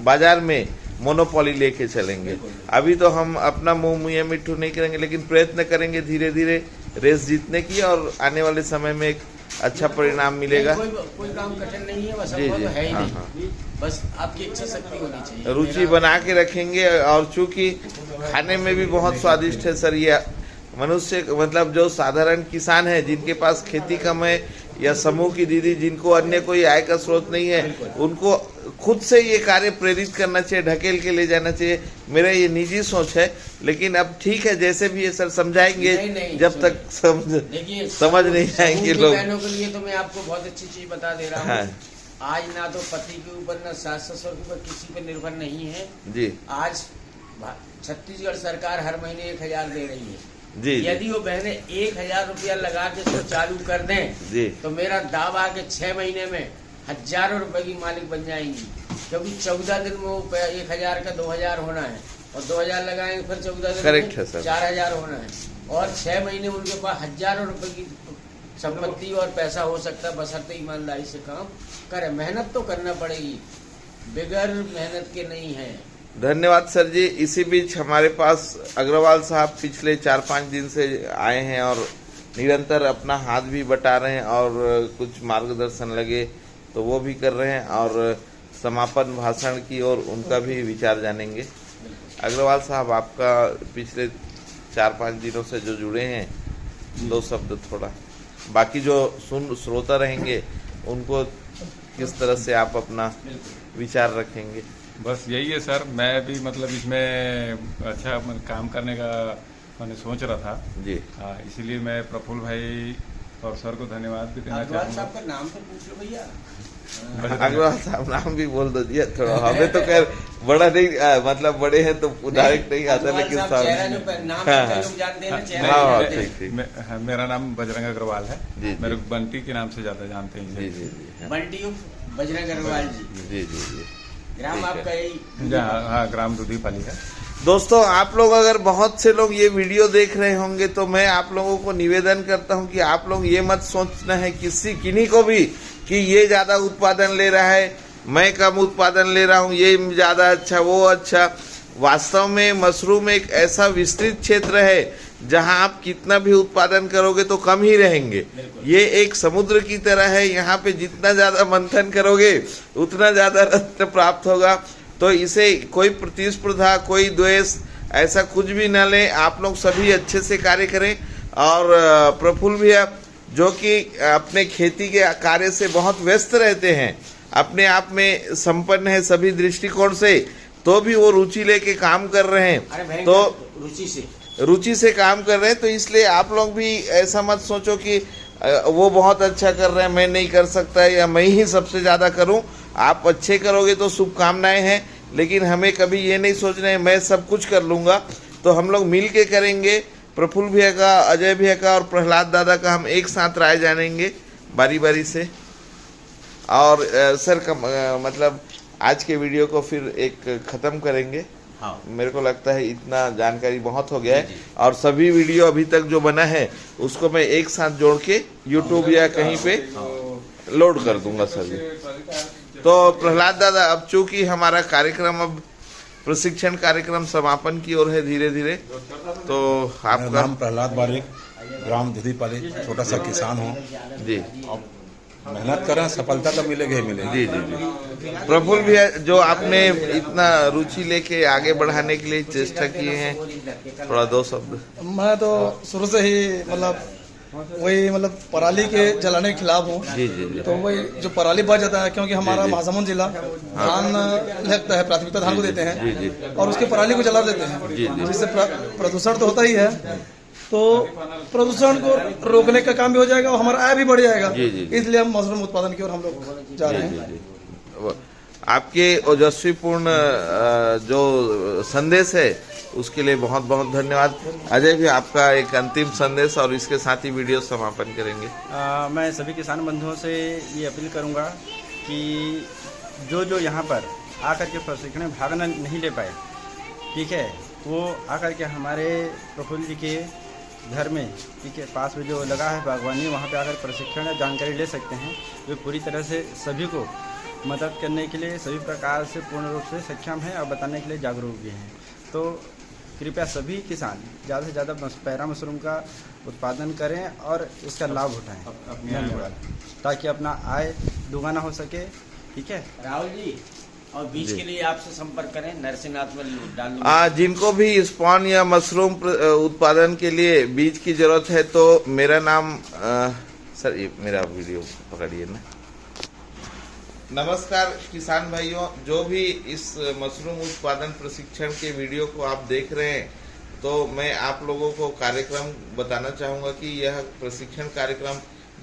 बाजार में मोनोपोली लेके चलेंगे। अभी तो हम अपना मुंह मुँह मिट्ठू नहीं करेंगे, लेकिन प्रयत्न करेंगे धीरे धीरे रेस जीतने की और आने वाले समय में एक अच्छा परिणाम मिलेगा। कोई काम कठिन नहीं है, बस जी जी, है ही हाँ, नहीं। हाँ। बस आपकी इच्छा शक्ति होनी चाहिए, रुचि बना के रखेंगे। और चूंकि खाने में भी बहुत स्वादिष्ट है सर, ये मनुष्य मतलब जो साधारण किसान है जिनके पास खेती कम है या समूह की दीदी जिनको अन्य कोई आय का स्रोत नहीं है, उनको खुद से ये कार्य प्रेरित करना चाहिए, ढकेल के ले जाना चाहिए। मेरा ये निजी सोच है, लेकिन अब ठीक है जैसे भी है सर, समझाएंगे नहीं, जब तक समझ नहीं आएंगे लोग। बहनों के लिए तो मैं आपको बहुत अच्छी चीज बता दे रहा हूँ। हाँ। आज ना तो पति के ऊपर ना सास ससुर के ऊपर किसी पे निर्भर नहीं है जी। आज छत्तीसगढ़ सरकार हर महीने 1000 दे रही है जी। यदि वो बहने 1000 रुपया लगा के इसको चालू कर दें जी, तो मेरा दावा के 6 महीने में हजारों रुपए की मालिक बन जाएंगी, क्योंकि 14 दिन में वो 1000 का 2000 होना है और 2000 लगाएंगे फिर 14 दिन करेक्ट है सर, 4000 होना है और 6 महीने में उनके पास हजारों रुपए की संपत्ति और पैसा हो सकता है, बशर्ते ईमानदारी से काम करे। मेहनत तो करना पड़ेगी, बगैर मेहनत के नहीं है। धन्यवाद सर जी। इसी बीच हमारे पास अग्रवाल साहब पिछले 4-5 दिन से आए हैं और निरंतर अपना हाथ भी बटा रहे हैं और कुछ मार्गदर्शन लगे तो वो भी कर रहे हैं और समापन भाषण की ओर उनका भी विचार जानेंगे। अग्रवाल साहब, आपका पिछले 4-5 दिनों से जो जुड़े हैं, 2 शब्द थोड़ा, बाकी जो श्रोता रहेंगे उनको किस तरह से आप अपना विचार रखेंगे? बस यही है सर, मैं भी मतलब इसमें अच्छा काम करने का मैंने सोच रहा था जी। हाँ, इसीलिए मैं प्रफुल्ल भाई और सर को धन्यवाद भी देना अग्रवाल चाहूँगा। साहब का नाम तो पूछ लो भैया। अग्रवाल साहब नाम भी बोल दीजिए थोड़ा, हमें तो खैर बड़ा नहीं मतलब बड़े हैं तो डायरेक्ट नहीं आता, लेकिन हाँ, मेरा नाम बजरंग अग्रवाल है। जी, मेरे को बंटी के नाम से ज्यादा जानते हैं। जी जी जी, बंटी बजरंग अग्रवाल जी। जी जी जी। ग्राम आपका यही? हाँ, ग्राम दूधीपाली है। दोस्तों, आप लोग अगर बहुत से लोग ये वीडियो देख रहे होंगे तो मैं आप लोगों को निवेदन करता हूं कि आप लोग ये मत सोचना है किन्हीं को भी कि ये ज्यादा उत्पादन ले रहा है, मैं कम उत्पादन ले रहा हूं, ये ज्यादा अच्छा वो अच्छा। वास्तव में मशरूम एक ऐसा विस्तृत क्षेत्र है जहां आप कितना भी उत्पादन करोगे तो कम ही रहेंगे। ये एक समुद्र की तरह है, यहाँ पे जितना ज्यादा मंथन करोगे उतना ज्यादा रत्न प्राप्त होगा। तो इसे कोई प्रतिस्पर्धा, कोई द्वेष ऐसा कुछ भी न ले। आप लोग सभी अच्छे से कार्य करें। और प्रफुल्ल भैया जो कि अपने खेती के कार्य से बहुत व्यस्त रहते हैं, अपने आप में संपन्न है सभी दृष्टिकोण से, तो भी वो रुचि लेके काम कर रहे हैं। तो रुचि से काम कर रहे हैं, तो इसलिए आप लोग भी ऐसा मत सोचो कि वो बहुत अच्छा कर रहे हैं, मैं नहीं कर सकता या मैं ही सबसे ज़्यादा करूं। आप अच्छे करोगे तो शुभकामनाएं हैं, लेकिन हमें कभी ये नहीं सोचना है मैं सब कुछ कर लूँगा। तो हम लोग मिल के करेंगे। प्रफुल्ल भैया का, अजय भैया का और प्रहलाद दादा का हम एक साथ राय जानेंगे बारी बारी से। और सर का मतलब आज के वीडियो को फिर एक ख़त्म करेंगे। हाँ। मेरे को लगता है इतना जानकारी बहुत हो गया है, और सभी वीडियो अभी तक जो बना है उसको मैं एक साथ जोड़ के यूट्यूब या कहीं पे लोड कर दूंगा सभी। तो प्रहलाद दादा, अब चूंकि हमारा कार्यक्रम, अब प्रशिक्षण कार्यक्रम समापन की ओर है धीरे धीरे, तो आपका नाम प्रहलाद बारिक, ग्राम धुधीपाली, छोटा सा किसान हूँ जी। मेहनत करें, सफलता तो मिलेगी ही मिलेगी। जी जी जी। प्रफुल्ल भैया, जो आपने इतना रुचि लेके आगे बढ़ाने के लिए चेष्टा किए हैं, थोड़ा दो शब्द। मैं तो शुरू से ही मतलब पराली के जलाने के खिलाफ हूँ। जी जी जी। तो वही जो पराली बच जाता है, क्योंकि हमारा महासमुंद जिला धान लगता है, प्राथमिकता धान को देते हैं और उसके पराली को जला देते हैं, जिससे प्रदूषण तो होता ही है। तो प्रदूषण को रोकने का काम भी हो जाएगा और हमारा आय भी बढ़ जाएगा। इसलिए हम मशरूम उत्पादन की ओर हम लोग जा रहे हैं। आपके ओजस्वीपूर्ण जो संदेश है उसके लिए बहुत बहुत धन्यवाद। अजय भी आपका एक अंतिम संदेश, और इसके साथ ही वीडियो समापन करेंगे। मैं सभी किसान बंधुओं से ये अपील करूंगा कि जो यहाँ पर आकर के प्रशिक्षण में भाग नहीं ले पाए, ठीक है, वो आकर के हमारे प्रफुल्ल जी के घर में, ठीक है, पास में जो लगा है बागवानी, वहाँ पे आकर प्रशिक्षण या जानकारी ले सकते हैं। वे पूरी तरह से सभी को मदद करने के लिए सभी प्रकार से पूर्ण रूप से सक्षम है और बताने के लिए जागरूक भी हैं। तो कृपया सभी किसान ज़्यादा से ज़्यादा पैरा मशरूम का उत्पादन करें और इसका लाभ उठाएं, धन्यवाद, ताकि अपना आय दुगना हो सके। ठीक है राहुल जी, और बीज के लिए आपसे संपर्क करें, नरसिंहनाथ में डाल। जिनको भी स्पॉन या मशरूम उत्पादन के लिए बीज की जरूरत है, तो मेरा नाम सर, ये मेरा वीडियो पकड़िए ना। नमस्कार किसान भाइयों, जो भी इस मशरूम उत्पादन प्रशिक्षण के वीडियो को आप देख रहे हैं, तो मैं आप लोगों को कार्यक्रम बताना चाहूँगा कि यह प्रशिक्षण कार्यक्रम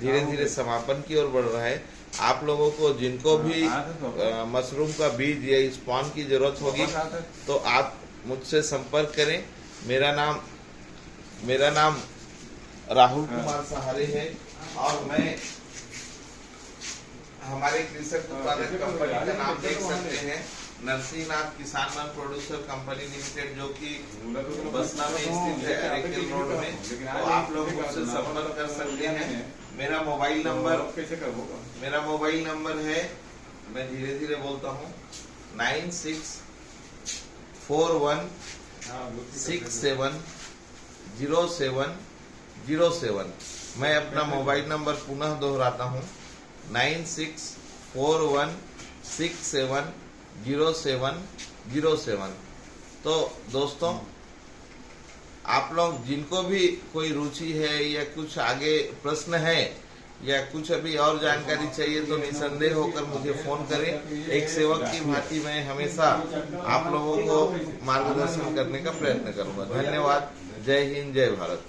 धीरे धीरे समापन की ओर बढ़ रहा है। आप लोगों को जिनको भी मशरूम का बीज या स्पॉन की जरूरत होगी, तो आप मुझसे संपर्क करें। मेरा नाम राहुल कुमार सहारे है, और मैं हमारे कृषक उत्पादक कंपनी का नाम देख सकते हैं, नरसिंहनाथ किसान मन प्रोड्यूसर कंपनी लिमिटेड, जो कि बसना में स्थित है, अरेकल रोड में। तो आप लोग मुझसे संपर्क कर सकते हैं। मेरा मोबाइल नंबर है, मैं धीरे धीरे बोलता हूँ, 9641670707। मैं अपना मोबाइल नंबर पुनः दोहराता हूँ, 9641670707। तो दोस्तों, आप लोग जिनको भी कोई रुचि है या कुछ आगे प्रश्न है या कुछ अभी और जानकारी चाहिए, तो निसंदेह होकर मुझे फोन करें। एक सेवक की भांति मैं हमेशा आप लोगों को मार्गदर्शन करने का प्रयत्न करूंगा। धन्यवाद। जय हिंद, जय भारत।